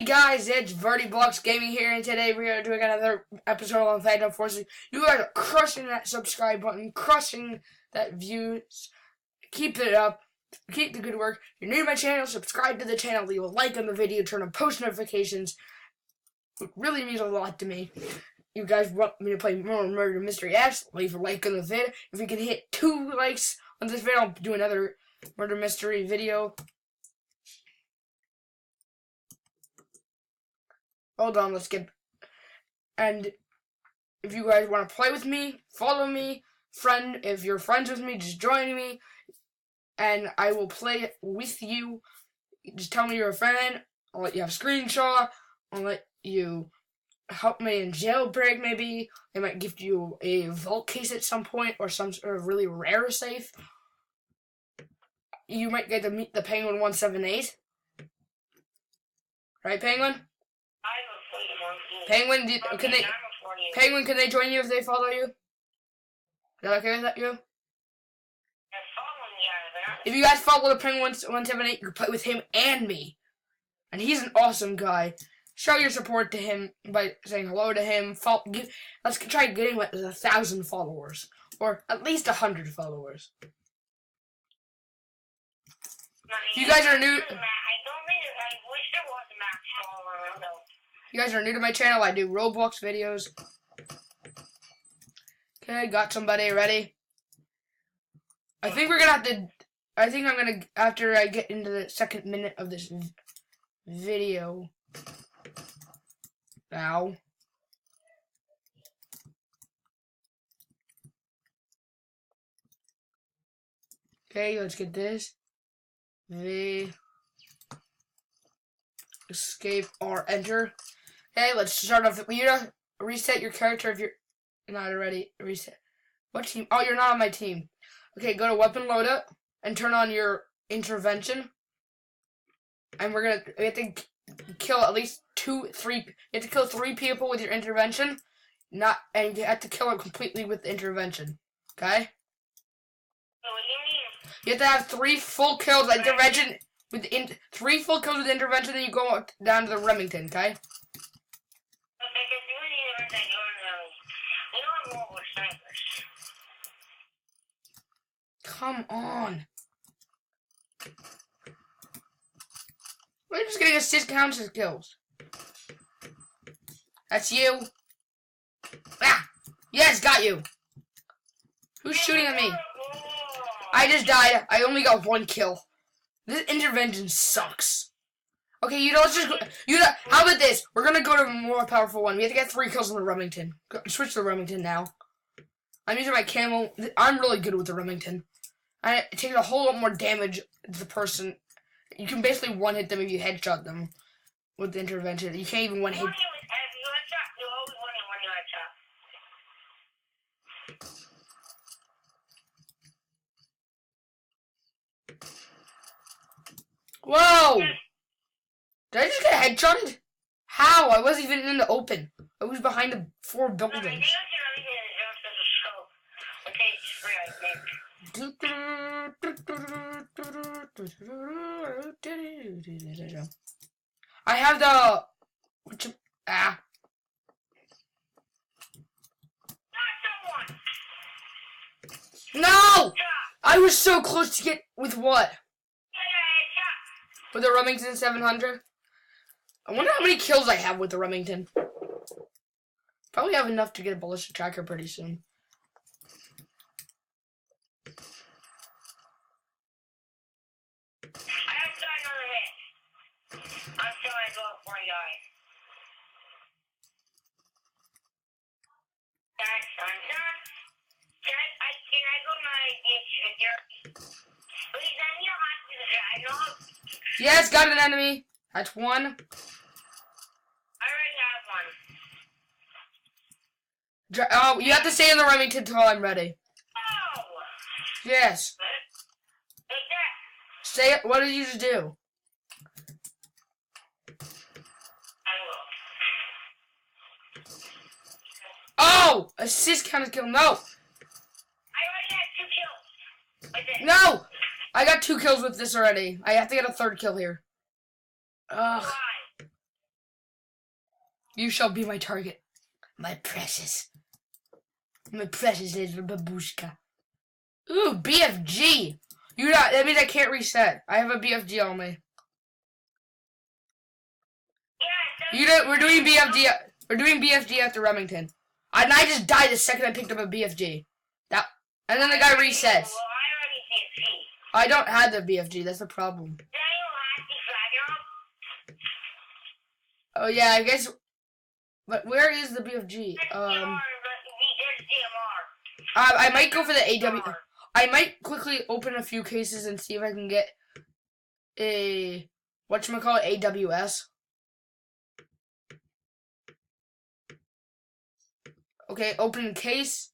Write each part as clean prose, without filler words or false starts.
guys, it's VertiBlocks Gaming here, and today we are doing another episode on Phantom Forces. You guys are crushing that subscribe button, crushing that views. Keep it up. Keep the good work. If you're new to my channel, subscribe to the channel, leave a like on the video, turn on post notifications. It really means a lot to me. You guys want me to play more Murder Mystery X, leave a like on the video. If we can hit 2 likes on this video, I'll do another Murder Mystery video. Hold on, let's get... And if you guys want to play with me, follow me, friend. If you're friends with me, just join me, and I will play with you. Just tell me you're a fan. I'll let you have a screenshot. I'll let you help me in jailbreak, maybe. I might gift you a vault case at some point, or some sort of really rare safe. You might get to meet the Penguin 178. Right, Penguin? Penguin, Penguin, can they join you if they follow you? Is that okay with you? If you guys follow the Penguin 178, you can play with him and me. And he's an awesome guy. Show your support to him by saying hello to him. Let's try getting 1,000 followers. Or at least 100 followers. If you guys are new... You guys are new to my channel, I do Roblox videos. Okay, got somebody ready. I think we're gonna have to... I think I'm gonna... After I get into the second minute of this video... Now... Okay, let's get this. Escape or enter. Okay, let's start off. You gotta reset your character if you're not already. Reset. What team? Oh, you're not on my team. Okay, go to weapon loadout and turn on your intervention. And we have to kill at least 2, 3. You have to kill 3 people with your intervention. And you have to kill them completely with the intervention. Okay? You have to have 3 full kills with intervention. 3 full kills with intervention, then you go down to the Remington, okay? Come on. We're just getting assist counts as kills. That's you. Ah! Yes, got you. Who's shooting at me? I just died. I only got 1 kill. This intervention sucks. Okay, let's just go, how about this? We're gonna go to a more powerful one. We have to get 3 kills on the Remington. Switch to the Remington now. I'm using my camo. I'm really good with the Remington. It takes a whole lot more damage to the person. You can basically one-hit them if you headshot them with the intervention. You can't even one-hit. Whoa! Did I just get headshotted? How? I wasn't even in the open. I was behind the 4 buildings. I have the... No! I was so close to get... With what? With the Remington 700? I wonder how many kills I have with the Remington. Probably have enough to get a ballistic tracker pretty soon. I have another hit. I'm still going to go up for you guys. Can I go to my bitch? Please, I need a hospital. I know. Yes, got an enemy. That's 1. I already have 1. Oh, you have to stay in the Remington until I'm ready. Oh! Yes. Take that. Stay. What did you just do? I will. Oh! Assist counted kill. No! I already had 2 kills. With it. No! I got 2 kills with this already. I have to get a 3rd kill here. Ugh. Why? You shall be my target. My precious. My precious little babushka. Ooh, BFG. That means I can't reset. I have a BFG on me. We're doing BFG. We're doing BFG after Remington. And I just died the second I picked up a BFG. And then the guy resets. I don't have the BFG. That's the problem. Oh yeah, I guess. But where is the BFG? I might go for the AW. I might quickly open a few cases and see if I can get a whatchamacallit AWS. Okay, open case.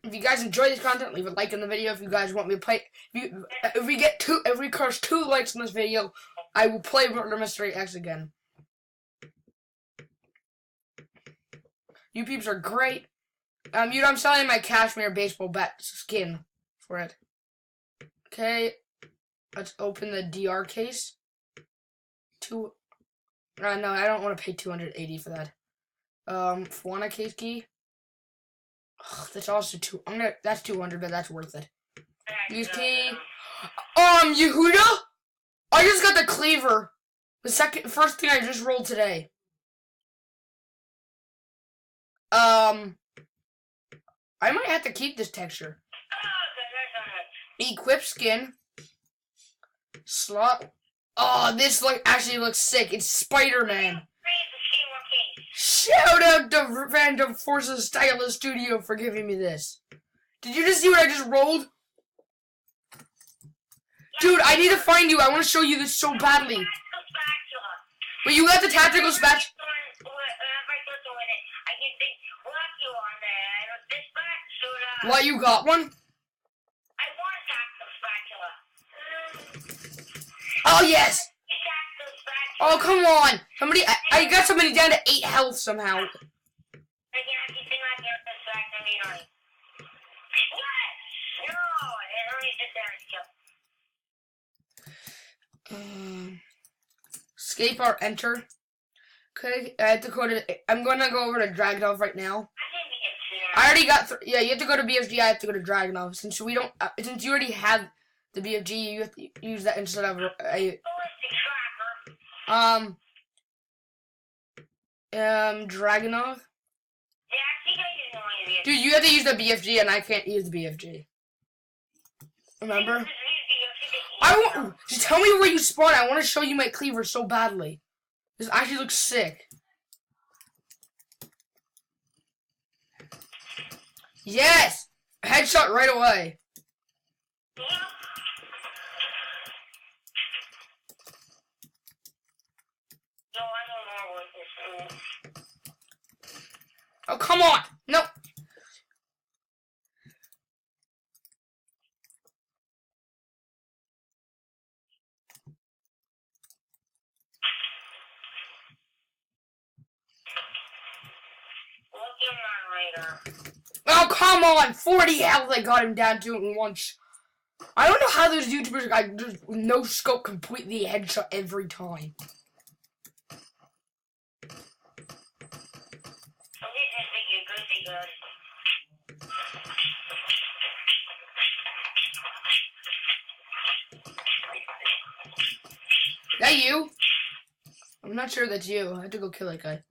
If you guys enjoy this content, leave a like in the video. If you guys want me to play, if we cross 2 likes in this video, I will play Murder Mystery X again. You peeps are great. I'm selling my cashmere baseball bat skin for it. Okay, let's open the DR case. No, I don't want to pay $280 for that. Fauna case key. Ugh, that's also that's 200, but that's worth it. Use key. Yehuda? I just got the cleaver. First thing I just rolled today. I might have to keep this texture. Equip skin. Slot. Oh, this actually looks sick. It's Spider-Man. Shout out to Random Forces Stylist Studio for giving me this. Did you just see what I just rolled? Dude, I need to find you. I want to show you this so badly. Wait, you got the tactical spatula? What, you got one? I want a tactical spatula. Oh, yes. Oh, come on. I got somebody down to 8 health somehow. Escape or enter. Okay, I have to go to. I'm gonna go over to Dragunov right now. I already got. Yeah, you have to go to BFG. I have to go to Dragunov. Since we don't. Since you already have the BFG, you have to use that instead of Dragunov. Dude, you have to use the BFG, and I can't use the BFG. Remember? Just tell me where you spawn. I want to show you my cleaver so badly. This actually looks sick. Yes! Headshot right away. Oh, come on! No! Oh, come on! 40 health I got him down to in one I don't know how those YouTubers just no scope completely headshot every time. Is that you? I'm not sure that's you. I have to go kill that guy.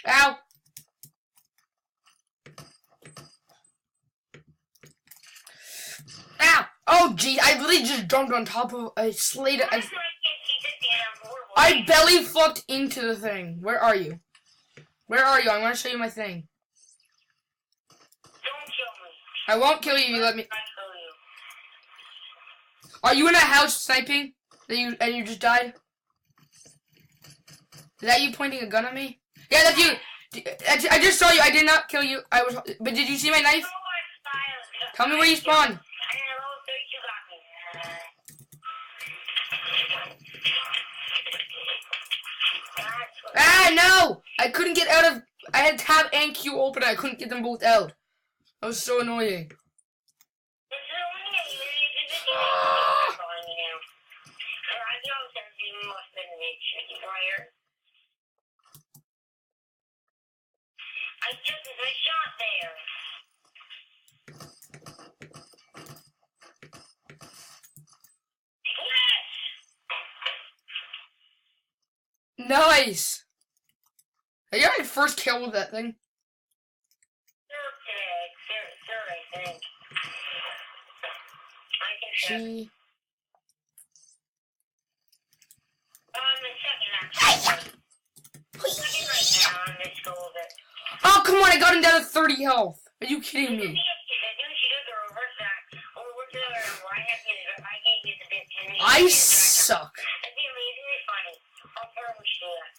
Ow! Ow! Oh, geez, I literally just jumped on top of a slate. I belly fucked into the thing. Where are you? Where are you? I want to show you my thing. Don't kill me. I won't kill you if you let me. Are you in a house sniping? And you just died? Is that you pointing a gun at me? Yeah, that's you. I just saw you. I did not kill you. But did you see my knife? Tell me where you spawned. Ah, no! I couldn't get out of. I had tab and Q open. I couldn't get them both out. That was so annoying. just missed my shot there. Yes! Nice. Are you my first kill with that thing? Third, I think. I can check. She. The second, actually. Second right now on this goal bit. Oh, come on, I got him down to 30 health. Are you kidding me? I suck. It'd be amazingly funny. I'll firmly do that.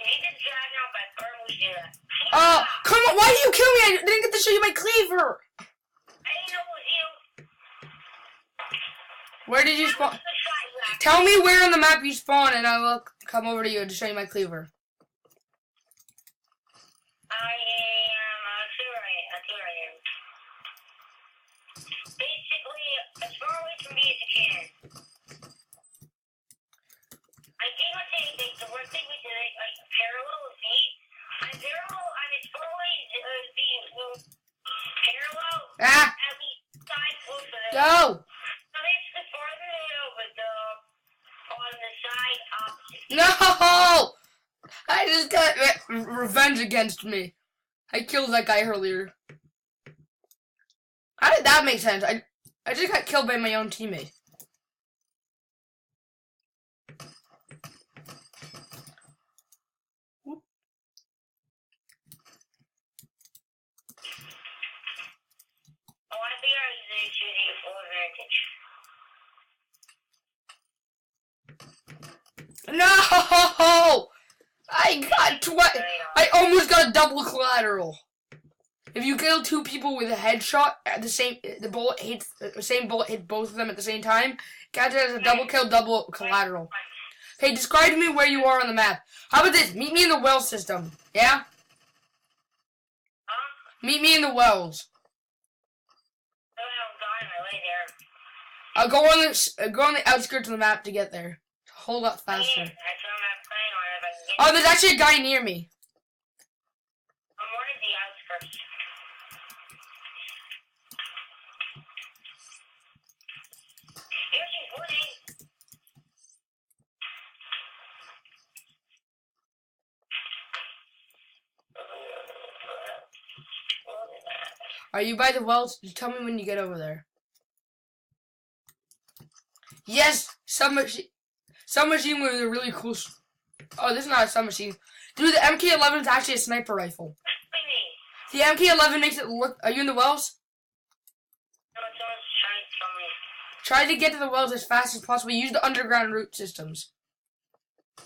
If you did drag out, I'd firmly do that. Oh, come on, why did you kill me? I didn't get to show you my cleaver. I didn't know it was you. Where did you spawn? Tell me where on the map you spawn and I will come over to you to show you my cleaver. I am, I'll see where I am. Basically, as far away from me as you can. I think what's anything, the one thing we did, like, parallel Z. I'm parallel, I'm as far away as Z will parallel. Ah, At least 5 close to them. go. So basically, farther than over, on the side opposite. No! I just got revenge against me. I killed that guy earlier. How did that make sense? I just got killed by my own teammate. Whoop. Oh, I think I was shooting full advantage. No! I got I almost got a double collateral. If you kill 2 people with a headshot at the same, the same bullet hit both of them at the same time, count it as a double kill, double collateral. Hey, describe to me where you are on the map. How about this? Meet me in the well system. Yeah? Huh? Meet me in the wells. Oh, I'm on my way there. I'll go on the outskirts of the map to get there. Hold up faster. That's what I'm playing on if I can get Oh, there's actually a guy near me. I'm one of the outskirts. Here's his wooding. Are you by the wells? Just tell me when you get over there. Yes! Submachine with a really cool... Oh, this is not a submachine. Dude, the MK11 is actually a sniper rifle. The MK11 makes it look... Are you in the wells? No, someone's trying to tell me. Try to get to the wells as fast as possible. Use the underground route systems. Oh,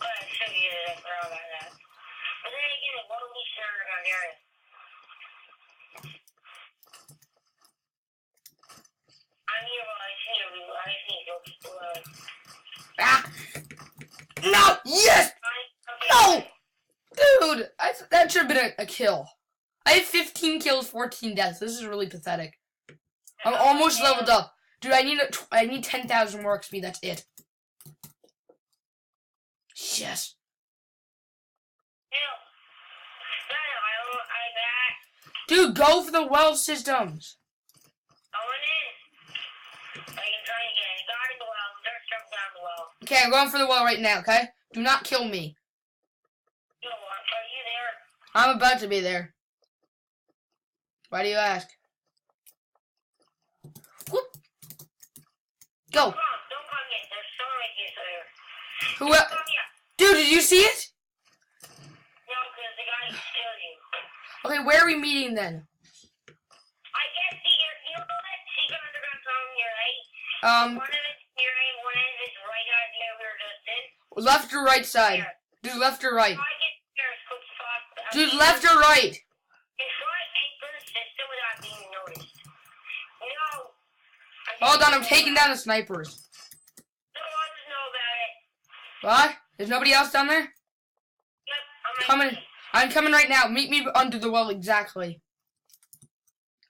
I should use it. I forgot about that. But then again, it won't reach the underground area. I'm here, well, I see you'll keep below. Ah! No! Yes! No! Dude! That should have been a kill. I have 15 kills, 14 deaths. This is really pathetic. I'm almost leveled up. Dude, I need 10,000 more XP. That's it. Yes. Dude, go for the well systems. Okay, I'm going for the well right now, okay? Do not kill me. Are you there? I'm about to be there. Why do you ask? Whoop. Go. Don't come yet. There's someone right here, Who else? Dude, did you see it? No, because the guy killed you. Okay, where are we meeting then? I guess you know what? Secret underground tunnel here, right? One of it's here, right? One end is right out there we were just in. Left or right side? Dude, left or right? I get there as quick as possible. Dude, left or right? It's right enter the system without being noticed. No. Hold on, I'm taking down the snipers. No others know about it. What? There's nobody else down there? Yep, I'm Coming. I'm coming right now. Meet me under the well exactly.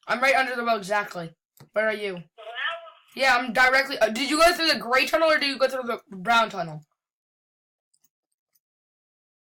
I'm right under the well exactly. Where are you? Well, Yeah, I'm directly... did you go through the gray tunnel or did you go through the brown tunnel?